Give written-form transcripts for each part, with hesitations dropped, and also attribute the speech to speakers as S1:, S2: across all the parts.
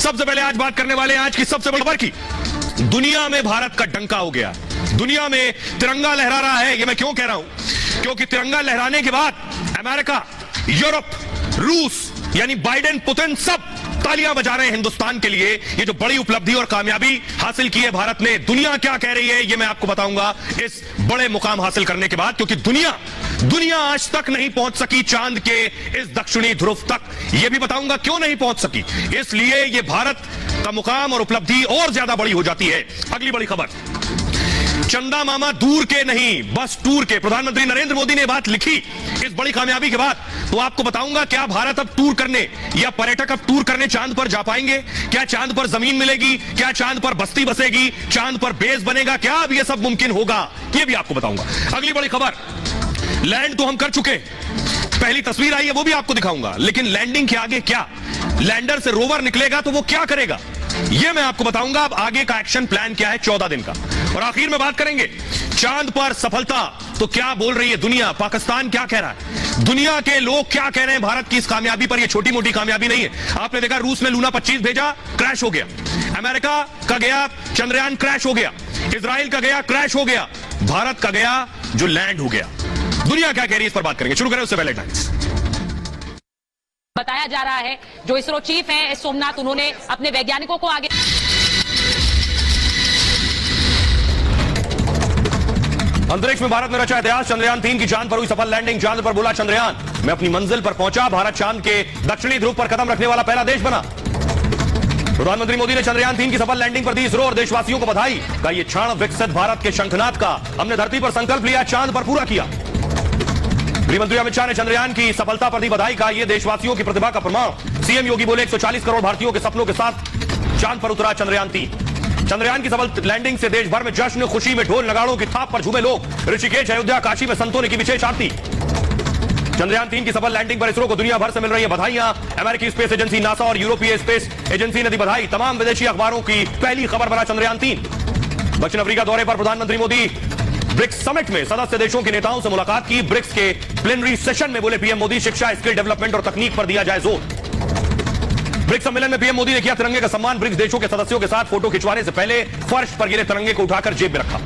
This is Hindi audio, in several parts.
S1: सबसे पहले आज बात करने वाले हैं आज की सबसे बड़ी खबर की। दुनिया में भारत का डंका हो गया। दुनिया में तिरंगा लहरा रहा है। यह मैं क्यों कह रहा हूं? क्योंकि तिरंगा लहराने के बाद अमेरिका, यूरोप, रूस यानी बाइडेन, पुतिन सब तालियां बजा रहे हैं हिंदुस्तान के लिए। ये जो बड़ी उपलब्धि और कामयाबी हासिल की है भारत ने, दुनिया क्या कह रही है ये मैं आपको बताऊंगा इस बड़े मुकाम हासिल करने के बाद। क्योंकि दुनिया आज तक नहीं पहुंच सकी चांद के इस दक्षिणी ध्रुव तक। यह भी बताऊंगा क्यों नहीं पहुंच सकी। इसलिए यह भारत का मुकाम और उपलब्धि और ज्यादा बड़ी हो जाती है। अगली बड़ी खबर, चंदा मामा दूर के नहीं बस टूर के। प्रधानमंत्री नरेंद्र मोदी ने बात लिखी इस बड़ी कामयाबी के बाद। तो आपको बताऊंगा क्या भारत अब टूर करने या पर्यटक अब टूर करने चांद पर जा पाएंगे? क्या चांद पर जमीन मिलेगी? क्या चांद पर बस्ती बसेगी? चांद पर बेस बनेगा? क्या अब यह सब मुमकिन होगा? यह भी आपको बताऊंगा। अगली बड़ी खबर, लैंड तो हम कर चुके, पहली तस्वीर आई है वो भी आपको दिखाऊंगा। लेकिन लैंडिंग के आगे क्या? लैंडर से रोवर निकलेगा तो वो क्या करेगा यह मैं आपको बताऊंगा। अब आगे का एक्शन प्लान क्या है 14 दिन का। और आखिर में बात करेंगे चांद पर सफलता तो क्या बोल रही है दुनिया, पाकिस्तान क्या कह रहा है, दुनिया के लोग क्या कह रहे हैं भारत की इस कामयाबी पर। यह छोटी मोटी कामयाबी नहीं है। आपने देखा रूस ने लूना 25 भेजा, क्रैश हो गया। अमेरिका का गया चंद्रयान, क्रैश हो गया। इजराइल का गया, क्रैश हो गया। भारत का गया जो लैंड हो गया। दुनिया क्या कह रही है इस पर बात करेंगे। शुरू करें उससे पहले टाइम्स।
S2: बताया जा रहा है जो इसरो चीफ हैं एस सोमनाथ, उन्होंने अपने वैज्ञानिकों को आगे
S1: अंतरिक्ष में भारत ने रचा इतिहास। चंद्रयान 3 की चांद पर हुई सफल लैंडिंग। चांद पर बोला चंद्रयान मैं अपनी मंजिल पर पहुंचा। भारत चांद के दक्षिणी ध्रुव पर कदम रखने वाला पहला देश बना। प्रधानमंत्री मोदी ने चंद्रयान 3 की सफल लैंडिंग पर दी इसरो और देशवासियों को बधाई। का ये क्षण विकसित भारत के शंखनाद का। हमने धरती पर संकल्प लिया, चांद पर पूरा किया। गृहमंत्री अमित शाह ने चंद्रयान की सफलता पर दी बधाई। का ये देशवासियों की प्रतिभा का प्रमाण। सीएम योगी बोले 140 करोड़ भारतीयों के सपनों के साथ चांद पर उतरा चंद्रयान 3। चंद्रयान की सफल लैंडिंग से देश भर में जश्न, खुशी में ढोल नगाड़ों की थाप पर झूमे लोग। ऋषिकेश, अयोध्या, काशी में संतों ने की विशेष आरती। चंद्रयान 3 की सफल लैंडिंग पर इसरो को दुनिया भर से मिल रही है बधाइयां। अमेरिकी स्पेस एजेंसी नासा और यूरोपीय स्पेस एजेंसी ने दी बधाई। तमाम विदेशी अखबारों की पहली खबर बना चंद्रयान 3। दक्षिण अफ्रीका दौरे पर प्रधानमंत्री मोदी ब्रिक्स समिट में सदस्य देशों के नेताओं से मुलाकात की। ब्रिक्स के प्लेनरी सेशन में बोले पीएम मोदी शिक्षा, स्किल डेवलपमेंट और तकनीक पर दिया जाए जोर। ब्रिक्स सम्मेलन में पीएम मोदी ने किया तिरंगे का सम्मान। ब्रिक्स देशों के सदस्यों के साथ फोटो खिंचवाने से पहले फर्श पर गिरे तिरंगे को उठाकर जेब में रखा।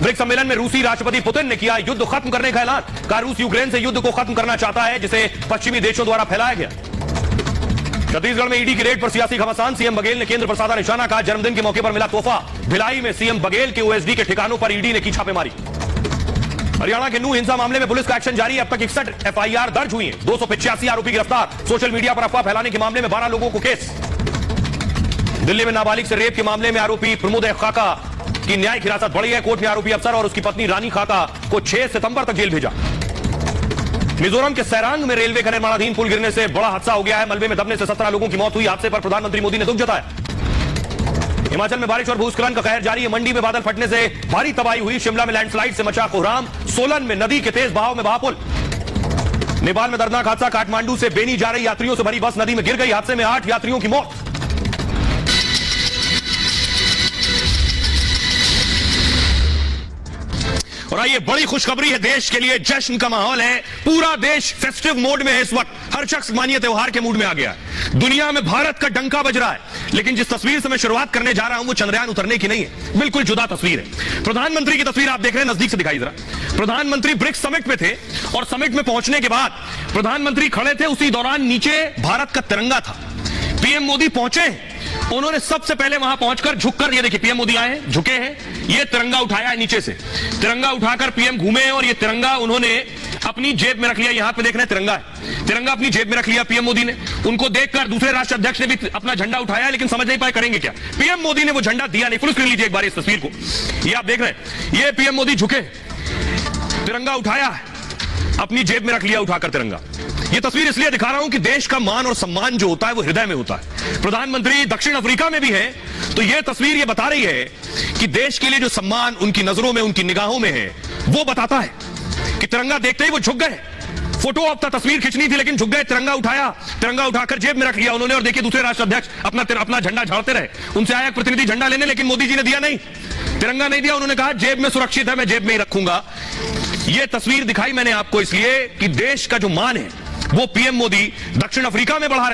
S1: ब्रिक्स सम्मेलन में रूसी राष्ट्रपति पुतिन ने किया युद्ध खत्म करने का ऐलान। कहा रूस यूक्रेन से युद्ध को खत्म करना चाहता है जिसे पश्चिमी देशों द्वारा फैलाया गया। छत्तीसगढ़ में ईडी की रेड पर सियासी घमासान। सीएम बघेल ने केंद्र पर साधा निशाना। कहा जन्मदिन के मौके पर मिला तोहफा। भिलाई में सीएम बघेल के ओएसडी के ठिकानों पर ईडी ने की छापेमारी। हरियाणा के नूह हिंसा मामले में पुलिस का एक्शन जारी है। अब तक 61 एफआईआर दर्ज हुई हैं। 285 आरोपी गिरफ्तार। सोशल मीडिया पर अफवाह फैलाने के मामले में 12 लोगों को केस। दिल्ली में नाबालिग से रेप के मामले में आरोपी प्रमोद खाका की न्यायिक हिरासत बढ़ी है। कोर्ट ने आरोपी अफसर और उसकी पत्नी रानी खाका को 6 सितंबर तक जेल भेजा। मिजोरम के सैरांग में रेलवे का निर्माणाधीन पुल गिरने से बड़ा हादसा हो गया है। मलबे में दबने से 17 लोगों की मौत हुई। हादसे पर प्रधानमंत्री मोदी ने दुख जताया। हिमाचल में बारिश और भूस्खलन का कहर जारी है। मंडी में बादल फटने से भारी तबाही हुई। शिमला में लैंडस्लाइड से मचा कोहराम। सोलन में नदी के तेज बहाव में बहा पुल। नेपाल में दर्दनाक हादसा। काठमांडू से बेनी जा रही यात्रियों से भरी बस नदी में गिर गई। हादसे में 8 यात्रियों की मौत। और आइए बड़ी खुशखबरी है देश के लिए। जश्न का माहौल है। पूरा देश फेस्टिव मोड में है इस वक्त। हर शख्स मानिए त्योहार के मूड में आ गया है। दुनिया में भारत का डंका बज रहा है। लेकिन जिस तस्वीर से मैं शुरुआत करने जा रहा हूं वो चंद्रयान उतरने की नहीं है, बिल्कुल जुदा तस्वीर है। प्रधानमंत्री की तस्वीर आप देख रहे हैं, नजदीक से दिखाई जरा। प्रधानमंत्री ब्रिक्स समिट में थे और समिट में पहुंचने के बाद प्रधानमंत्री खड़े थे। उसी दौरान नीचे भारत का तिरंगा था। पीएम मोदी पहुंचे, उन्होंने सबसे पहले वहां पहुंचकर झुककर, ये देखिए पीएम मोदी आए, झुके हैं, ये तिरंगा उठाया है नीचे से। तिरंगा उठाकर पीएम घूमे और ये तिरंगा उन्होंने अपनी जेब में रख लिया। यहां पे देख रहे हैं तिरंगा है। तिरंगा अपनी जेब में रख लिया पीएम मोदी ने। उनको देखकर दूसरे राष्ट्र अध्यक्ष ने भी अपना झंडा उठाया, लेकिन समझ नहीं पाए करेंगे क्या। पीएम मोदी ने वो झंडा दिया नहीं। फुल स्क्रीन लीजिए एक बार इस तस्वीर को। ये आप देख रहे हैं, ये पीएम मोदी झुके, तिरंगा उठाया, अपनी जेब में रख लिया उठाकर तिरंगा। यह तस्वीर इसलिए दिखा रहा हूं कि देश का मान और सम्मान जो होता है वो हृदय में होता है। प्रधानमंत्री दक्षिण अफ्रीका में भी है, तो यह तस्वीर यह बता रही है कि देश के लिए जो सम्मान उनकी नजरों में, उनकी निगाहों में है, वो बताता है कि तिरंगा देखते ही वो झुक गए। फोटो अब तक तस्वीर खींचनी थी लेकिन झुक गए। तिरंगा उठाया, तिरंगा उठाकर जेब में रख लिया उन्होंने। और देखिए दूसरे राष्ट्र अध्यक्ष अपना झंडा झाड़ते रहे। उनसे आया प्रतिनिधि झंडा लेने, लेकिन मोदी जी ने दिया नहीं, तिरंगा नहीं दिया। उन्होंने कहा जेब में सुरक्षित है, मैं जेब में ही रखूंगा। यह तस्वीर दिखाई मैंने आपको इसलिए कि देश का जो मान है वो पीएम मोदी दक्षिण अफ्रीका में बढ़ा रहे हैं।